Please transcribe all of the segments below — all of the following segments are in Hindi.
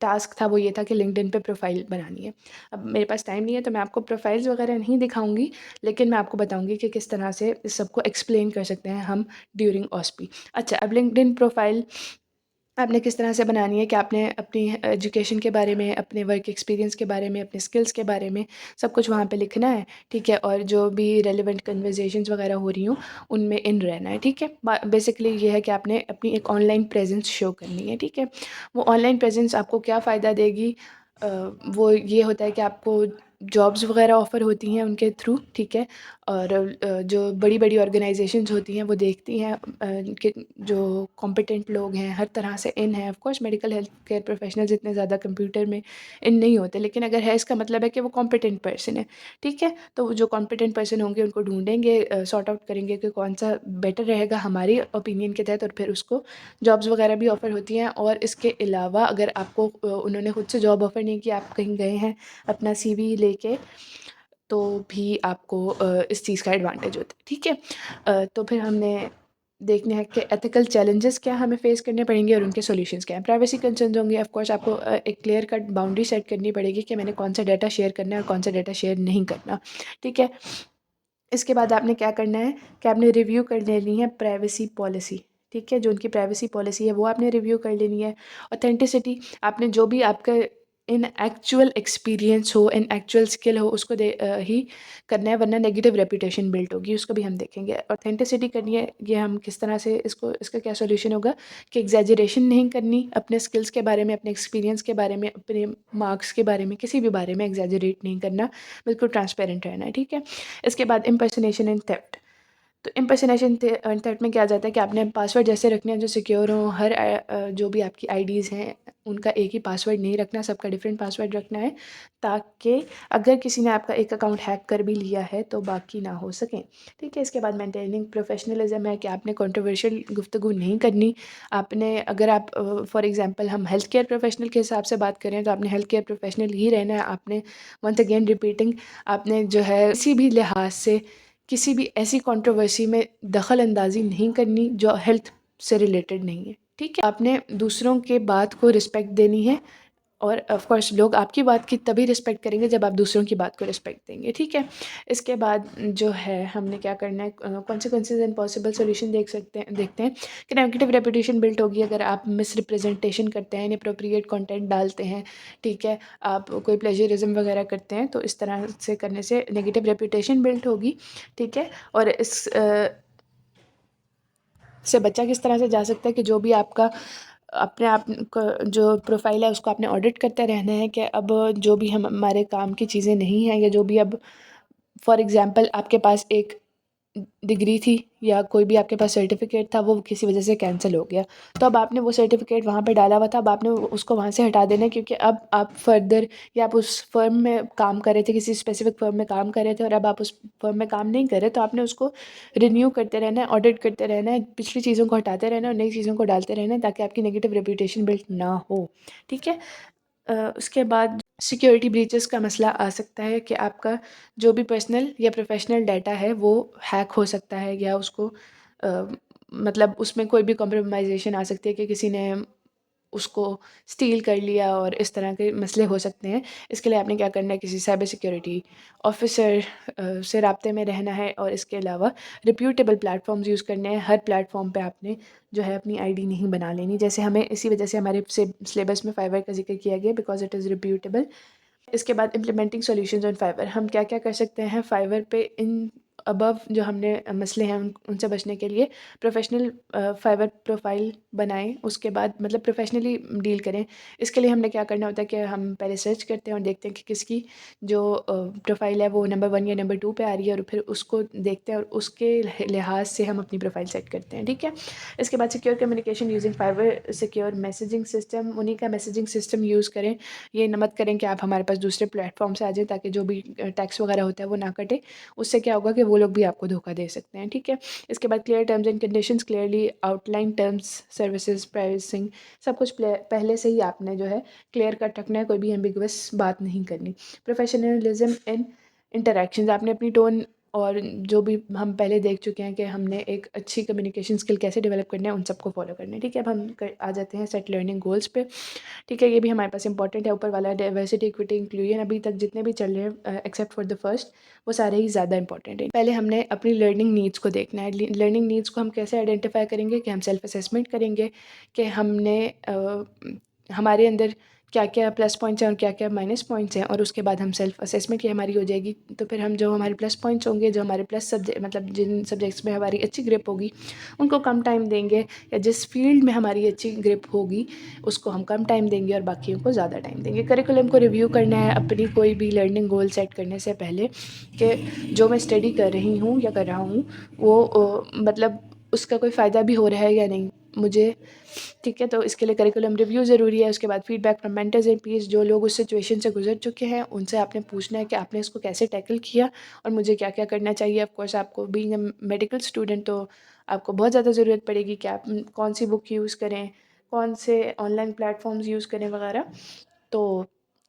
टास्क था वो ये था कि लिंक्डइन पे प्रोफाइल बनानी है। अब मेरे पास टाइम नहीं है तो मैं आपको प्रोफाइल्स वगैरह नहीं दिखाऊँगी, लेकिन मैं आपको बताऊँगी कि किस तरह से इस सबको एक्सप्लेन कर सकते हैं हम ड्यूरिंग OSPI। अच्छा, अब लिंक्डइन प्रोफाइल आपने किस तरह से बनानी है कि आपने अपनी एजुकेशन के बारे में, अपने वर्क एक्सपीरियंस के बारे में, अपने स्किल्स के बारे में सब कुछ वहाँ पे लिखना है, ठीक है? और जो भी रेलेवेंट कन्वर्सेशंस वगैरह हो रही हों, उनमें इन रहना है, ठीक है? बेसिकली ये है कि आपने अपनी एक ऑनलाइन प्रेजेंस शो करनी है, ठीक है? वो ऑनलाइन प्रेजेंस आपको क्या फ़ायदा देगी? वो ये होता है कि आपको जॉब्स वगैरह ऑफ़र होती हैं उनके थ्रू, ठीक है? और जो बड़ी-बड़ी ऑर्गेनाइज़ेशंस होती हैं वो देखती हैं कि जो कॉम्पिटेंट लोग हैं हर तरह से इन हैं। Of course medical health care professionals इतने ज़्यादा कंप्यूटर में इन नहीं होते, लेकिन अगर है इसका मतलब है कि वो कॉम्पिटेंट पर्सन है, ठीक है? तो वो जो कॉम्पिटेंट पर्सन होंगे उनको ढूँढेंगे, सॉर्ट आउट करेंगे कि कौन-सा बेटर रहेगा हमारी ओपिनियन के तहत, और फिर उसको जॉब्स वगैरह भी ऑफ़र होती हैं। और इसके अलावा अगर आपको उन्होंने खुद से जॉब ऑफ़र नहीं किया, आप कहीं गए हैं अपना CV लेके, तो भी आपको इस चीज़ का एडवांटेज होता है, ठीक है? तो फिर हमने देखना है कि एथिकल चैलेंजेस क्या हमें फेस करने पड़ेंगे और उनके सॉल्यूशंस क्या हैं। प्राइवेसी कंसर्न्स होंगे, ऑफ कोर्स आपको एक क्लियर कट बाउंड्री सेट करनी पड़ेगी कि मैंने कौन सा डाटा शेयर करना है और कौन सा डाटा शेयर नहीं करना, ठीक है? इसके बाद आपने क्या करना है कि आपने रिव्यू कर लेनी है प्राइवेसी पॉलिसी, ठीक है? जो उनकी प्राइवेसी पॉलिसी है वो आपने रिव्यू कर लेनी है। ऑथेंटिसिटी, आपने जो भी आपका इन एक्चुअल एक्सपीरियंस हो, इन एक्चुअल स्किल हो, उसको ही करना है, वरना नेगेटिव रेपुटेशन बिल्ड होगी, उसको भी हम देखेंगे। ऑथेंटिसिटी करनी है, ये हम किस तरह से इसका क्या सॉल्यूशन होगा कि एग्जैजरेशन नहीं करनी अपने स्किल्स के बारे में, अपने एक्सपीरियंस के बारे में, अपने मार्क्स के बारे में, किसी भी बारे में एग्जैजरेट नहीं करना, बिल्कुल ट्रांसपेरेंट रहना है, ठीक है? इसके बाद इम्पर्सनेशन एंड थेफ्ट। तो इम्पर्सनेशन थेफ्ट में क्या आ जाता है कि आपने पासवर्ड जैसे रखने हैं जो सिक्योर हों, हर जो भी आपकी आईडीज़ हैं उनका एक ही पासवर्ड नहीं रखना, सबका डिफरेंट पासवर्ड रखना है, ताकि अगर किसी ने आपका एक अकाउंट हैक कर भी लिया है तो बाकी ना हो सकें, ठीक है? इसके बाद मेंटेनिंग प्रोफेशनलिज्म है कि आपने कंट्रोवर्शियल गुफ्तगू नहीं करनी। आपने, अगर आप फॉर एग्जांपल हम हेल्थ केयर प्रोफेशनल के हिसाब से बात करें तो आपने हेल्थ केयर प्रोफेशनल ही रहना है। आपने वंस अगेन रिपीटिंग, आपने जो है किसी भी लिहाज से किसी भी ऐसी कंट्रोवर्सी में दखल अंदाज़ी नहीं करनी जो हेल्थ से रिलेटेड नहीं है, ठीक है? आपने दूसरों के बात को रिस्पेक्ट देनी है, और ऑफ कोर्स लोग आपकी बात की तभी रिस्पेक्ट करेंगे जब आप दूसरों की बात को रिस्पेक्ट देंगे, ठीक है? इसके बाद जो है हमने क्या करना है, कॉन्सिक्वेंसेज एंड पॉसिबल सॉल्यूशन देखते हैं कि नेगेटिव रेपुटेशन बिल्ड होगी अगर आप मिसरिप्रेजेंटेशन करते हैं, इनएप्रोप्रिएट कंटेंट डालते हैं, ठीक है? आप कोई प्लेजरिज्म वगैरह करते हैं, तो इस तरह से करने से नेगेटिव रेपुटेशन बिल्ड होगी, ठीक है? और इस से बचा किस तरह से जा सकता है कि जो भी आपका अपने आप जो प्रोफाइल है उसको आपने ऑडिट करते रहना है कि अब जो भी हम हमारे काम की चीज़ें नहीं हैं, या जो भी अब फॉर एग्जांपल आपके पास एक डिग्री थी या कोई भी आपके पास सर्टिफिकेट था, वो किसी वजह से कैंसिल हो गया, तो अब आपने वो सर्टिफिकेट वहाँ पे डाला हुआ था, अब आपने उसको वहाँ से हटा देना है, क्योंकि अब आप फर्दर, या आप उस फर्म में काम कर रहे थे, किसी स्पेसिफिक फर्म में काम कर रहे थे और अब आप उस फर्म में काम नहीं कर रहे, तो आपने उसको रिन्यू करते रहना है, ऑडिट करते रहना है, पिछली चीज़ों को हटाते रहना है और नई चीज़ों को डालते रहना है, ताकि आपकी नेगेटिव रेपुटेशन बिल्ड ना हो, ठीक है? उसके बाद सिक्योरिटी ब्रीचेस का मसला आ सकता है कि आपका जो भी पर्सनल या प्रोफेशनल डाटा है वो हैक हो सकता है, या उसको मतलब उसमें कोई भी कॉम्प्रोमाइजेशन आ सकती है कि किसी ने उसको स्टील कर लिया, और इस तरह के मसले हो सकते हैं। इसके लिए आपने क्या करना है, किसी साइबर सिक्योरिटी ऑफिसर से राब्ते में रहना है, और इसके अलावा रिप्यूटेबल प्लेटफॉर्म्स यूज़ करने हैं। हर प्लेटफॉर्म पे आपने जो है अपनी आईडी नहीं बना लेनी, जैसे हमें इसी वजह से हमारे सिलेबस में फाइवर का जिक्र किया गया, बिकॉज इट इज़ रिप्यूटेबल। इसके बाद इम्प्लीमेंटिंग सॉल्यूशंस ऑन फाइवर, हम क्या-क्या कर सकते हैं फाइवर पे, इन अबव जो हमने मसले हैं उनसे बचने के लिए प्रोफेशनल फाइवर प्रोफाइल बनाएं, उसके बाद मतलब प्रोफेशनली डील करें। इसके लिए हमने क्या करना होता है कि हम पहले सर्च करते हैं और देखते हैं कि किसकी जो प्रोफाइल है वो नंबर 1 या नंबर 2 पे आ रही है, और फिर उसको देखते हैं और उसके लिहाज से हम अपनी प्रोफाइल सेट करते हैं, ठीक है? इसके बाद secure communication using fiver secure messaging system, उन्हीं का मैसेजिंग सिस्टम यूज़ करें। ये मत करें कि आप हमारे पास दूसरे प्लेटफॉर्म से आ जाएँ, ताकि जो भी टैक्स वगैरह होता है वो ना कटे। उससे क्या होगा कि वो लोग भी आपको धोखा दे सकते हैं, ठीक है? इसके बाद clear terms and conditions, clearly outline terms, services, pricing, सब कुछ पहले से ही आपने जो है क्लियर कट रखना है, कोई भी एम्बिगुअस बात नहीं करनी। प्रोफेशनलिज्म इन इंटरैक्शंस, आपने अपनी टोन और जो भी हम पहले देख चुके हैं कि हमने एक अच्छी कम्युनिकेशन स्किल कैसे डेवलप करनी है, उन सबको फॉलो करना है। ठीक है, अब हम आ जाते हैं सेट लर्निंग गोल्स पे। ठीक है, ये भी हमारे पास इंपॉर्टेंट है। ऊपर वाला डाइवर्सिटी, इक्विटी, इंक्लूजन, अभी तक जितने भी चल रहे हैं एक्सेप्ट फॉर द फर्स्ट, वो सारे ही ज़्यादा इंपॉर्टेंट है। पहले हमने अपनी लर्निंग नीड्स को देखना है। लर्निंग नीड्स को हम कैसे आइडेंटिफाई करेंगे कि हम सेल्फ असेसमेंट करेंगे कि हमने हमारे अंदर क्या क्या प्लस पॉइंट्स हैं और क्या क्या माइनस पॉइंट्स हैं, और उसके बाद हम सेल्फ असेसमेंट की हमारी हो जाएगी। तो फिर हम जो हमारे प्लस पॉइंट्स होंगे, जो हमारे प्लस सब्जेक्ट मतलब जिन सब्जेक्ट्स में हमारी अच्छी ग्रिप होगी उनको कम टाइम देंगे, या जिस फील्ड में हमारी अच्छी ग्रिप होगी उसको हम कम टाइम देंगे और बाकियों को ज़्यादा टाइम देंगे। करिकुलम को रिव्यू करना है अपनी कोई भी लर्निंग गोल सेट करने से पहले, कि जो मैं स्टडी कर रही हूँ या कर रहा हूँ वो मतलब उसका कोई फ़ायदा भी हो रहा है या नहीं मुझे। ठीक है, तो इसके लिए करिकुलम रिव्यू ज़रूरी है। उसके बाद feedback from mentors and peers, जो लोग उस सिचुएशन से गुजर चुके हैं उनसे आपने पूछना है कि आपने इसको कैसे टैकल किया और मुझे क्या क्या करना चाहिए। ऑफ कोर्स आपको बीइंग अ मेडिकल स्टूडेंट तो आपको बहुत ज़्यादा ज़रूरत पड़ेगी कि आप कौन सी बुक यूज़ करें, कौन से ऑनलाइन प्लेटफॉर्म्स यूज़ करें वगैरह। तो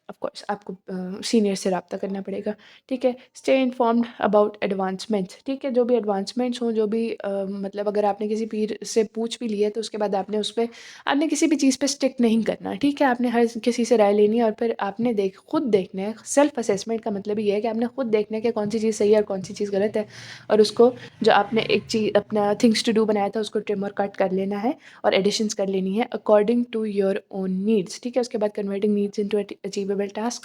ऑफ कोर्स आपको सीनियर से रब्ता करना पड़ेगा। ठीक है, स्टे इन्फॉर्म्ड अबाउट एडवांसमेंट्स। ठीक है, जो भी एडवांसमेंट्स हों, जो भी मतलब अगर आपने किसी पीर से पूछ भी लिया तो उसके बाद आपने उस पर आपने किसी भी चीज़ पे स्टिक नहीं करना। ठीक है, आपने हर किसी से राय लेनी है और फिर आपने खुद देखना है। सेल्फ असेसमेंट का मतलब ये है कि आपने खुद देखना है कि कौन सी चीज़ सही है और कौन सी चीज़ गलत है, और उसको जो आपने एक चीज़ अपना थिंग्स टू डू बनाया था उसको ट्रिम और कट कर लेना है और एडिशंस कर लेनी है according to your own needs. ठीक है, उसके बाद converting needs into achievable task.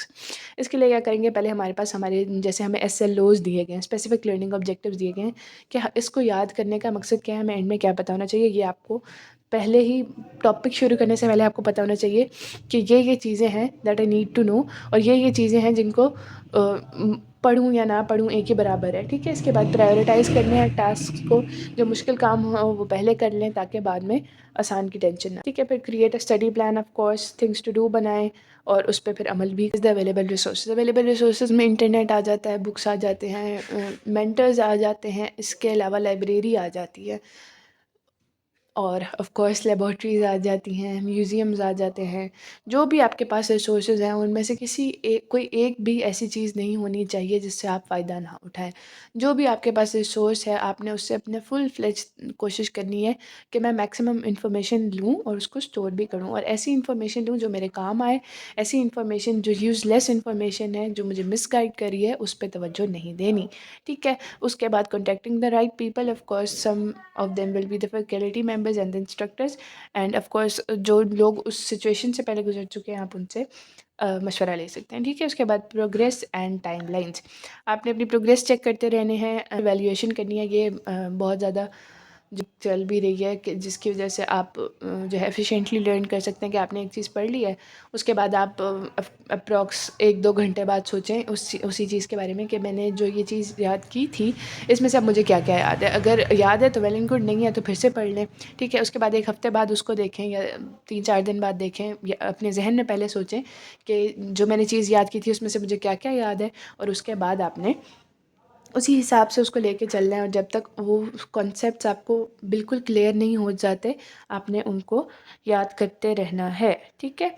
इसके लिए क्या करेंगे, पहले हमारे पास हमारे जैसे हमें SLOs दिए गए हैं, स्पेसिफिक लर्निंग ऑब्जेक्टिव्स दिए गए हैं कि इसको याद करने का मकसद क्या है, हमें एंड में क्या पता होना चाहिए। ये आपको पहले ही टॉपिक शुरू करने से पहले आपको पता होना चाहिए कि ये चीज़ें हैं that I need to know, और ये चीज़ें हैं जिनको पढ़ूँ या ना पढ़ूँ एक ही बराबर है। ठीक है, इसके बाद प्रायोरिटाइज़ करने हैं टास्क को। जो मुश्किल काम हो वो पहले कर लें ताकि बाद में आसान की टेंशन ना। ठीक है, फिर create a study plan, of course things to do बनाएं और उस पे फिर अमल भी। द अवेलेबल रिसोर्सेज में इंटरनेट आ जाता है, बुक्स आ जाते हैं, मेंटर्स आ जाते हैं, इसके अलावा लाइब्रेरी आ जाती है, और ऑफ़ कोर्स लेबॉर्ट्रीज़ आ जाती हैं, म्यूज़ियम्स आ जाते हैं। जो भी आपके पास रिसोर्सेज़ हैं उनमें से कोई एक भी ऐसी चीज़ नहीं होनी चाहिए जिससे आप फ़ायदा ना उठाएँ। जो भी आपके पास रिसोर्स है आपने उससे अपने फुल फ्लेज्ड कोशिश करनी है कि मैं मैक्सिमम इन्फॉर्मेशन लूँ और उसको स्टोर भी करूँ, और ऐसी इन्फॉर्मेशन लूँ जो मेरे काम आए। ऐसी इन्फॉर्मेशन जो यूज़लेस इन्फॉर्मेशन है, जो मुझे मिसगाइड कर रही है, उस पे तवज्जो नहीं देनी। ठीक है? उसके बाद contacting the right people, of course some of them will be the faculty members and the instructors, and of course जो लोग उस सिचुएशन से पहले गुजर चुके हैं आप उनसे मशवरा ले सकते हैं। ठीक है, उसके बाद प्रोग्रेस एंड टाइमलाइंस। आपने अपनी प्रोग्रेस चेक करते रहने हैं, एवेल्यूएशन करनी है। ये बहुत ज़्यादा जो चल भी रही है कि जिसकी वजह से आप जो है एफिशिएंटली लर्न कर सकते हैं कि आपने एक चीज़ पढ़ ली है, उसके बाद आप अप्रॉक्स 1-2 घंटे बाद सोचें उसी चीज़ के बारे में कि मैंने जो ये चीज़ याद की थी इसमें से अब मुझे क्या-क्या याद है। अगर याद है तो वेल एंड गुड, नहीं है तो फिर से पढ़ लें। ठीक है, उसके बाद 1 हफ़्ते बाद उसको देखें या 3-4 दिन बाद देखें, या अपने ज़हन में पहले सोचें कि जो मैंने चीज़ याद की थी उसमें से मुझे क्या-क्या याद है, और उसके बाद आपने उसी हिसाब से उसको लेके चलना है। और जब तक वो कॉन्सेप्ट्स आपको बिल्कुल क्लियर नहीं हो जाते, आपने उनको याद करते रहना है। ठीक है?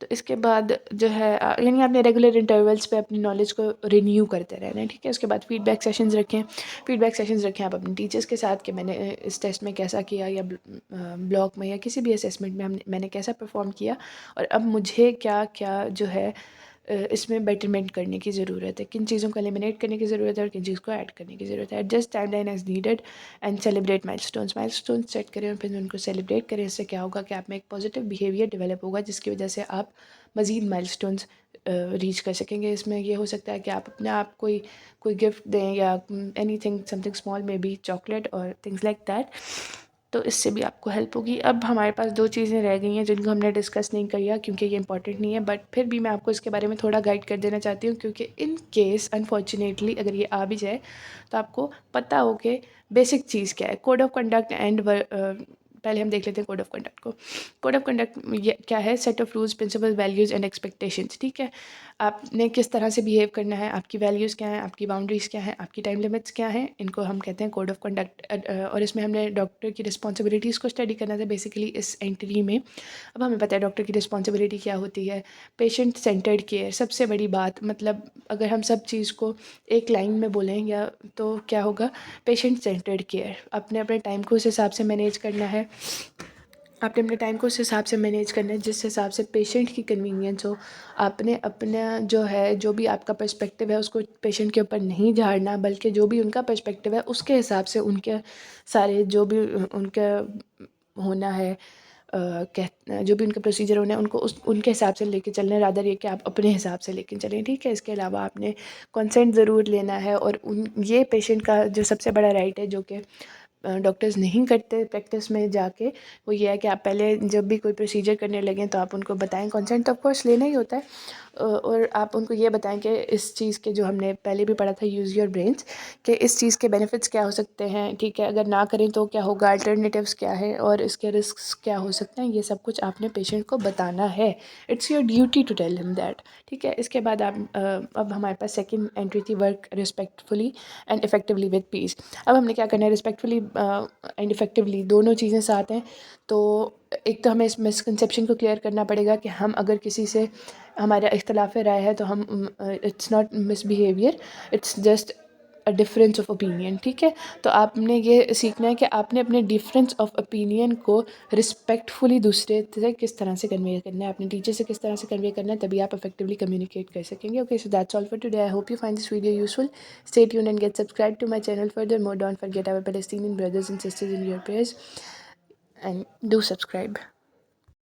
तो इसके बाद जो है यानी आपने रेगुलर इंटरवल्स पे अपनी नॉलेज को रिन्यू करते रहना है। ठीक है? उसके बाद फीडबैक सेशंस रखें। फीडबैक सेशंस रखें आप अपने टीचर्स के साथ कि मैंने इस टेस्ट में कैसा किया, या ब्लॉक में या किसी भी असेसमेंट में मैंने कैसा परफ़ॉर्म किया, और अब मुझे क्या-क्या जो है इसमें बेटरमेंट करने की ज़रूरत है, किन चीज़ों को एलिमिनेट करने की ज़रूरत है और किन चीज़ को ऐड करने की ज़रूरत है। Adjust timeline as needed and celebrate milestones set करें और फिर उनको सेलिब्रेट करें। इससे क्या होगा कि आप में एक पॉजिटिव बिहेवियर डेवलप होगा, जिसकी वजह से आप मज़ीद माइलस्टोन्स रीच कर सकेंगे। इसमें ये हो सकता है कि आप अपने आप कोई गिफ्ट दें, या anything something small may be chocolate और थिंग्स लाइक दैट, तो इससे भी आपको हेल्प होगी। अब हमारे पास 2 चीज़ें रह गई हैं जिनको हमने डिस्कस नहीं किया क्योंकि ये इंपॉर्टेंट नहीं है, बट फिर भी मैं आपको इसके बारे में थोड़ा गाइड कर देना चाहती हूँ, क्योंकि इन केस अनफॉर्चुनेटली अगर ये आ भी जाए तो आपको पता हो कि बेसिक चीज़ क्या है। कोड ऑफ कंडक्ट एंड पहले हम देख लेते हैं कोड ऑफ कंडक्ट को। कोड ऑफ कंडक्ट ये क्या है? Set of rules, principle, values and expectations, ठीक है। आपने किस तरह से बिहेव करना है, आपकी वैल्यूज़ क्या हैं, आपकी बाउंड्रीज़ क्या हैं, आपकी टाइम लिमिट्स क्या हैं, इनको हम कहते हैं कोड ऑफ कंडक्ट। और इसमें हमने डॉक्टर की रिस्पॉन्सिबिलिटीज़ को स्टडी करना था बेसिकली इस एंट्री में। अब हमें पता है डॉक्टर की रिस्पॉन्सिबिलिटी क्या होती है। पेशेंट सेंटर्ड केयर, सबसे बड़ी बात, मतलब अगर हम सब चीज़ को एक लाइन में बोलें या तो क्या होगा? Patient centred care. अपने अपने टाइम को उस हिसाब से मैनेज करना है, आपने अपने टाइम को उस हिसाब से मैनेज करना है जिस हिसाब से पेशेंट की कन्वीनियंस हो। आपने अपना जो है, जो भी आपका पर्सपेक्टिव है उसको पेशेंट के ऊपर नहीं झाड़ना, बल्कि जो भी उनका पर्सपेक्टिव है उसके हिसाब से उनके सारे जो भी उनका होना है, जो भी उनका प्रोसीजर होना है उनको उनके हिसाब से लेके चलना है, रादर ये कि आप अपने हिसाब से लेके चलें, ठीक है। इसके अलावा आपने कंसेंट ज़रूर लेना है, और ये पेशेंट का जो सबसे बड़ा राइट है जो कि डॉक्टर्स नहीं करते प्रैक्टिस में जाके, वो ये है कि आप पहले जब भी कोई प्रोसीजर करने लगें तो आप उनको बताएं। कंसेंट तो ऑफ कोर्स लेना ही होता है, और आप उनको ये बताएं कि इस चीज़ के, जो हमने पहले भी पढ़ा था यूज़ योर ब्रेन्स, कि इस चीज़ के बेनिफिट्स क्या हो सकते हैं, ठीक है। अगर ना करें तो क्या होगा, अल्टरनेटिव्स क्या है और इसके रिस्क्स क्या हो सकते हैं, ये सब कुछ आपने पेशेंट को बताना है। It's your duty to tell him that, ठीक है। इसके बाद आप अब हमारे पास सेकंड एंट्री थी, work respectfully and effectively with peace. अब हमने क्या करना है, रिस्पेक्टफुली एंड इफेक्टिवली दोनों चीज़ें साथ हैं। तो एक तो हमें इस मिसकंसेप्शन को क्लियर करना पड़ेगा कि हम अगर किसी से हमारा इख्तलाफ राय है तो हम it's not misbehaviour, it's just a difference of opinion, ठीक है। तो आपने ये सीखना है कि आपने अपने डिफरेंस ऑफ ओपिनियन को रिस्पेक्टफुली दूसरे से किस तरह से कन्वे करना है, अपने टीचर से किस तरह से कन्वे करना है, तभी आप इफेक्टिवली कम्युनिकेट कर सकेंगे। Okay, so that's all for today. I hope you find this video useful. Stay tuned and get subscribed to my channel furthermore. Don't forget our Palestinian brothers and sisters in your prayers, and do subscribe.